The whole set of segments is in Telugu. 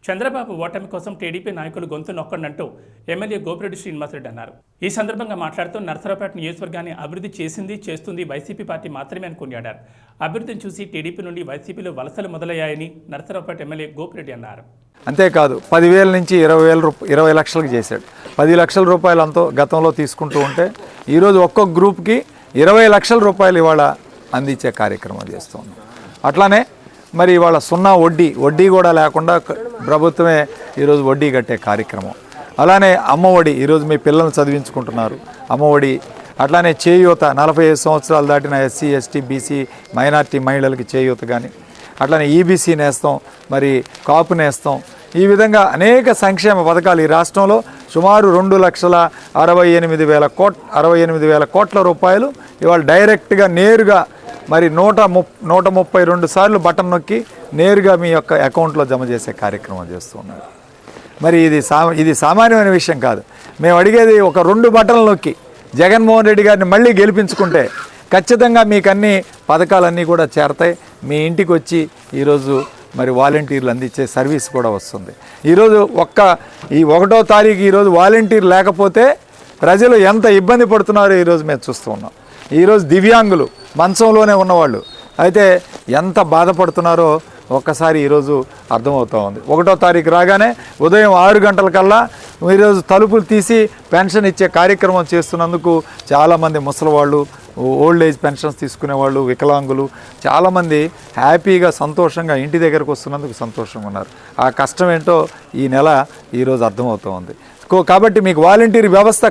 చంద్రబాబు ఓటమి కోసం టీడీపీ నాయకులు గొంతు నొక్కండంటూ ఎమ్మెల్యే గోపిరెడ్డి శ్రీనివాసరెడ్డి అన్నారు. ఈ సందర్భంగా మాట్లాడుతూ నర్సరావుపేట నియోజకవర్గాన్ని అభివృద్ధి చేస్తుంది వైసీపీ పార్టీ మాత్రమే అని కొనియాడారు. అభివృద్ధిని చూసి టీడీపీ నుండి వైసీపీలో వలసలు మొదలయ్యాయని నర్సరావుపేట ఎమ్మెల్యే గోపిరెడ్డి అన్నారు. అంతేకాదు 10,000 నుంచి 20 లక్షలకు చేశాడు. 10 లక్షల రూపాయలు అంతా గతంలో తీసుకుంటూ ఉంటే ఈరోజు ఒక్కొక్క గ్రూప్కి 20 లక్షల రూపాయలు ఇవాళ అందించే కార్యక్రమం చేస్తున్నాం. అట్లానే మరి ఇవాళ సున్నా వడ్డీ కూడా లేకుండా ప్రభుత్వమే ఈరోజు వడ్డీ కట్టే కార్యక్రమం. అలానే అమ్మఒడి ఈరోజు మీ పిల్లల్ని చదివించుకుంటున్నారు అమ్మఒడి. అట్లానే చేయూత 45 సంవత్సరాలు దాటిన ఎస్సీ ఎస్టీ బీసీ మైనార్టీ మహిళలకి చేయూత కానీ, అట్లానే ఈబీసీ నేస్తాం, మరి కాపు నేస్తాం. ఈ విధంగా అనేక సంక్షేమ పథకాలు ఈ రాష్ట్రంలో సుమారు 2,68,000 కోట్ల రూపాయలు ఇవాళ డైరెక్ట్గా నేరుగా మరి 132 సార్లు బటన్ నొక్కి నేరుగా మీ యొక్క అకౌంట్లో జమ చేసే కార్యక్రమం చేస్తూ ఉన్నారు. మరి ఇది సామాన్యమైన విషయం కాదు. మేము అడిగేది ఒక 2 బటన్లు నొక్కి జగన్మోహన్ రెడ్డి గారిని మళ్ళీ గెలిపించుకుంటే ఖచ్చితంగా మీకు అన్ని పథకాలన్నీ కూడా చేరతాయి. మీ ఇంటికి వచ్చి ఈరోజు మరి వాలంటీర్లు అందించే సర్వీస్ కూడా వస్తుంది. ఈరోజు ఈ 1వ తారీఖు ఈరోజు వాలంటీర్ లేకపోతే ప్రజలు ఎంత ఇబ్బంది పడుతున్నారో ఈరోజు మేము చూస్తూ ఉన్నాం. ఈరోజు దివ్యాంగులు మంచంలోనే ఉన్నవాళ్ళు అయితే ఎంత బాధపడుతున్నారో ఒక్కసారి ఈరోజు అర్థమవుతూ ఉంది. 1వ తారీఖు రాగానే ఉదయం 6 గంటలకల్లా ఈరోజు తలుపులు తీసి పెన్షన్ ఇచ్చే కార్యక్రమం చేస్తున్నందుకు చాలామంది ముసలివాళ్ళు, ఓల్డ్ ఏజ్ పెన్షన్స్ తీసుకునేవాళ్ళు, వికలాంగులు చాలామంది హ్యాపీగా సంతోషంగా ఇంటి దగ్గరకు వస్తున్నందుకు సంతోషంగా ఉన్నారు. ఆ కష్టం ఏంటో ఈ నెల ఈరోజు అర్థమవుతూ ఉంది. కాబట్టి మీకు వాలంటీర్ వ్యవస్థ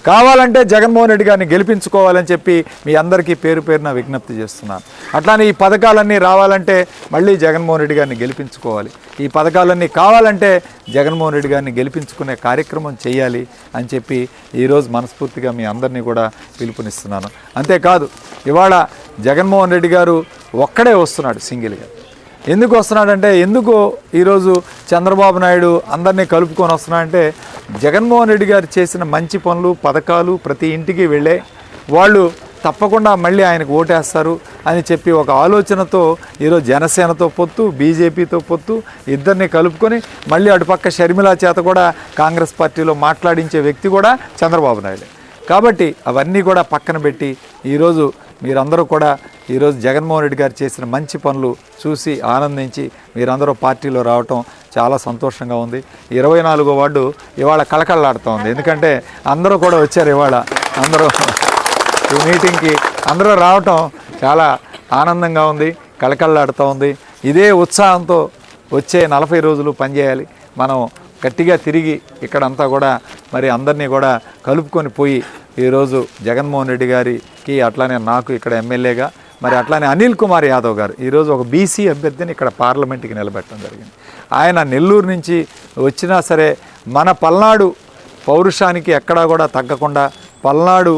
కావాలంటే జగన్మోహన్ రెడ్డి గారిని గెలిపించుకోవాలని చెప్పి మీ అందరికీ పేరున విజ్ఞప్తి చేస్తున్నాను. అట్లానే ఈ పథకాలన్నీ రావాలంటే మళ్ళీ జగన్మోహన్ రెడ్డి గారిని గెలిపించుకోవాలి. ఈ పథకాలన్నీ కావాలంటే జగన్మోహన్ రెడ్డి గారిని గెలిపించుకునే కార్యక్రమం చేయాలి అని చెప్పి ఈరోజు మనస్ఫూర్తిగా మీ అందరినీ కూడా పిలుపునిస్తున్నాను. అంతేకాదు ఇవాళ జగన్మోహన్ రెడ్డి గారు ఒక్కడే వస్తున్నాడు సింగిల్గా. ఎందుకు వస్తున్నాడంటే ఈరోజు చంద్రబాబు నాయుడు అందరినీ కలుపుకొని వస్తున్నాడంటే జగన్మోహన్ రెడ్డి గారు చేసిన మంచి పనులు పథకాలు ప్రతి ఇంటికి వెళ్ళే వాళ్ళు తప్పకుండా మళ్ళీ ఆయనకు ఓటేస్తారు అని చెప్పి ఒక ఆలోచనతో ఈరోజు జనసేనతో పొత్తు, బీజేపీతో పొత్తు ఇద్దరిని కలుపుకొని మళ్ళీ అటుపక్క షర్మిలా చేత కూడా కాంగ్రెస్ పార్టీలో మాట్లాడించే వ్యక్తి కూడా చంద్రబాబు నాయుడు. కాబట్టి అవన్నీ కూడా పక్కన పెట్టి ఈరోజు మీరందరూ కూడా ఈరోజు జగన్మోహన్ రెడ్డి గారు చేసిన మంచి పనులు చూసి ఆనందించి మీరందరూ పార్టీలో రావటం చాలా సంతోషంగా ఉంది. 24వ వార్డు ఇవాళ కళకళలాడుతూ ఉంది. ఎందుకంటే అందరూ కూడా వచ్చారు. ఇవాళ అందరూ ఈ మీటింగ్కి అందరూ రావటం చాలా ఆనందంగా ఉంది, కళకళలాడుతూ ఉంది. ఇదే ఉత్సాహంతో వచ్చే 40 రోజులు పనిచేయాలి. మనం గట్టిగా తిరిగి ఇక్కడంతా కూడా మరి అందరినీ కూడా కలుపుకొని పోయి ఈరోజు జగన్మోహన్ రెడ్డి గారికి అట్లానే నాకు ఇక్కడ ఎమ్మెల్యేగా మరి అట్లానే అనిల్ కుమార్ యాదవ్ గారు ఈరోజు ఒక బీసీ అభ్యర్థిని ఇక్కడ పార్లమెంట్కి నిలబెట్టడం జరిగింది. ఆయన నెల్లూరు నుంచి వచ్చినా సరే మన పల్నాడు పౌరుషానికి ఎక్కడా కూడా తగ్గకుండా పల్నాడు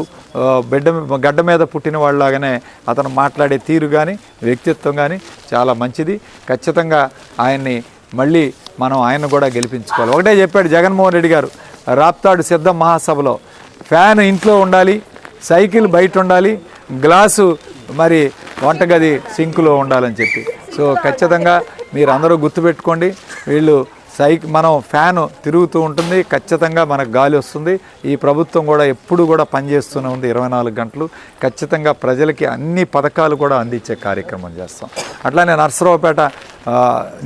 గడ్డ మీద పుట్టిన వాళ్ళలాగానే అతను మాట్లాడే తీరు కానీ వ్యక్తిత్వం కానీ చాలా మంచిది. ఖచ్చితంగా ఆయన్ని మళ్ళీ మనం ఆయన కూడా గెలిపించుకోవాలి. ఒకటే చెప్పాడు జగన్మోహన్ రెడ్డి గారు రాప్తాడు సిద్ధం మహాసభలో, ఫ్యాన్ ఇంట్లో ఉండాలి, సైకిల్ బయట ఉండాలి, గ్లాసు మరి వంటగది సింకులో ఉండాలని చెప్పి. సో ఖచ్చితంగా మీరు అందరూ గుర్తుపెట్టుకోండి. మనం ఫ్యాను తిరుగుతూ ఉంటుంది, ఖచ్చితంగా మనకు గాలి వస్తుంది. ఈ ప్రభుత్వం కూడా ఎప్పుడు కూడా పనిచేస్తూనే ఉంది 24 గంటలు. ఖచ్చితంగా ప్రజలకి అన్ని పథకాలు కూడా అందించే కార్యక్రమం చేస్తాం. అట్లానే నర్సరావుపేట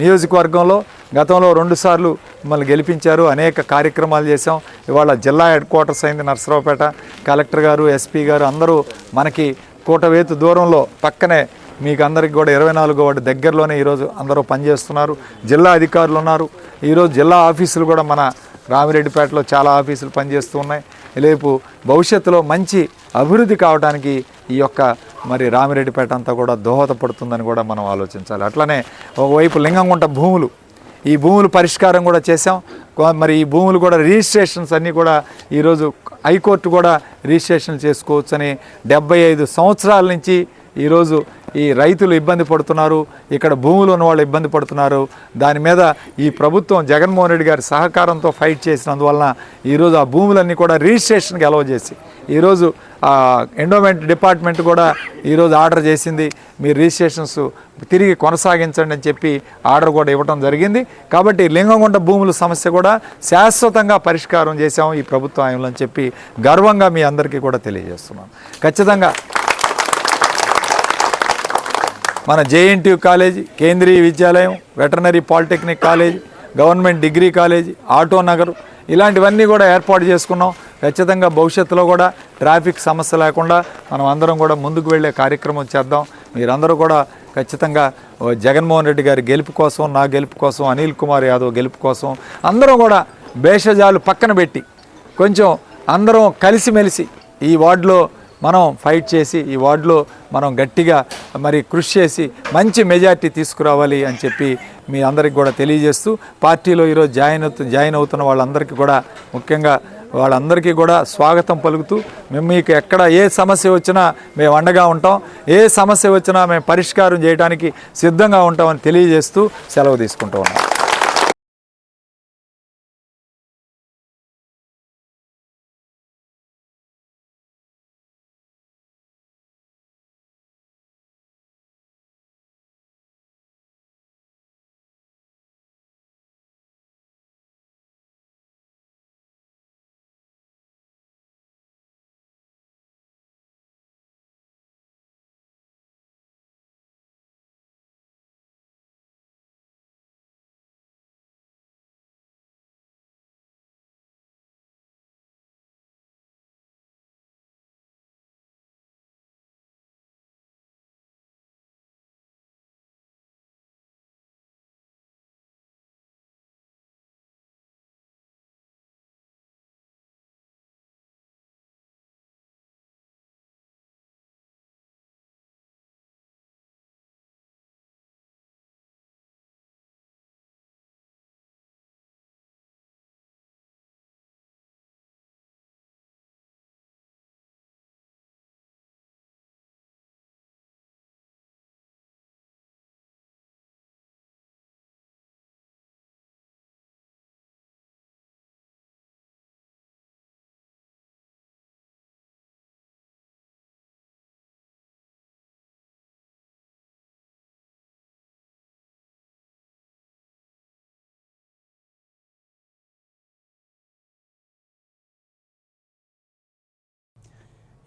నియోజకవర్గంలో గతంలో 2 సార్లు మిమ్మల్ని గెలిపించారు, అనేక కార్యక్రమాలు చేసాం. ఇవాళ జిల్లా హెడ్ క్వార్టర్స్ అయింది నర్సరావుపేట. కలెక్టర్ గారు, ఎస్పీ గారు అందరూ మనకి కూటవేతు దూరంలో పక్కనే మీకు అందరికీ కూడా 24వ వార్డు దగ్గరలోనే ఈరోజు అందరూ పనిచేస్తున్నారు. జిల్లా అధికారులు ఉన్నారు. ఈరోజు జిల్లా ఆఫీసులు కూడా మన రామిరెడ్డిపేటలో చాలా ఆఫీసులు పనిచేస్తూ ఉన్నాయి. రేపు భవిష్యత్తులో మంచి అభివృద్ధి కావడానికి ఈ యొక్క మరి రామిరెడ్డిపేట అంతా కూడా దోహదపడుతుందని కూడా మనం ఆలోచించాలి. అట్లనే ఒకవైపు లింగంగుంట భూములు, ఈ భూములు పరిష్కారం కూడా చేసాం. మరి ఈ భూములు కూడా రిజిస్ట్రేషన్స్ అన్నీ కూడా ఈరోజు హైకోర్టు కూడా రిజిస్ట్రేషన్ చేసుకోవచ్చని 75 సంవత్సరాల నుంచి ఈరోజు ఈ రైతులు ఇబ్బంది పడుతున్నారు, ఇక్కడ భూములు ఉన్న వాళ్ళు ఇబ్బంది పడుతున్నారు. దాని మీద ఈ ప్రభుత్వం జగన్మోహన్ రెడ్డి గారి సహకారంతో ఫైట్ చేసినందువలన ఈరోజు ఆ భూములన్నీ కూడా రిజిస్ట్రేషన్కి అలౌ చేసి ఈరోజు ఎండోమెంట్ డిపార్ట్మెంట్ కూడా ఈరోజు ఆర్డర్ చేసింది, మీరు రిజిస్ట్రేషన్స్ తిరిగి కొనసాగించండి అని చెప్పి ఆర్డర్ కూడా ఇవ్వడం జరిగింది. కాబట్టి లింగంగుంట భూముల సమస్య కూడా శాశ్వతంగా పరిష్కారం చేశాం ఈ ప్రభుత్వ హయాంలో అని చెప్పి గర్వంగా మీ అందరికీ కూడా తెలియజేస్తున్నాం. ఖచ్చితంగా మన జేఎన్టీయూ కాలేజీ, కేంద్రీయ విద్యాలయం, veterinary polytechnic college, government degree college, auto Nagar ఇలాంటివన్నీ కూడా ఏర్పాటు చేసుకున్నాం. ఖచ్చితంగా భవిష్యత్తులో కూడా ట్రాఫిక్ సమస్య లేకుండా మనం అందరం కూడా ముందుకు వెళ్ళే కార్యక్రమం చేద్దాం. మీరందరూ కూడా ఖచ్చితంగా జగన్మోహన్ రెడ్డి గారి గెలుపు కోసం, నా గెలుపు కోసం, అనిల్ కుమార్ యాదవ్ గెలుపు కోసం అందరం కూడా భేషజాలు పక్కన పెట్టి కొంచెం అందరం కలిసిమెలిసి ఈ వార్డులో మనం ఫైట్ చేసి ఈ వార్డులో మనం గట్టిగా మరి కృషి చేసి మంచి మెజార్టీ తీసుకురావాలి అని చెప్పి మీ అందరికి కూడా తెలియజేస్తూ పార్టీలో ఈరోజు జాయిన్ అవుతున్న వాళ్ళందరికీ కూడా ముఖ్యంగా వాళ్ళందరికీ కూడా స్వాగతం పలుకుతూ మేము మీకు ఎక్కడ ఏ సమస్య వచ్చినా మేము అండగా ఉంటాం, ఏ సమస్య వచ్చినా మేము పరిష్కారం చేయడానికి సిద్ధంగా ఉంటామని తెలియజేస్తూ సెలవు తీసుకుంటూ ఉన్నాం.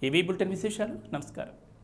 ఇవి బులెటిన్ విశేషాలు. నమస్కారం.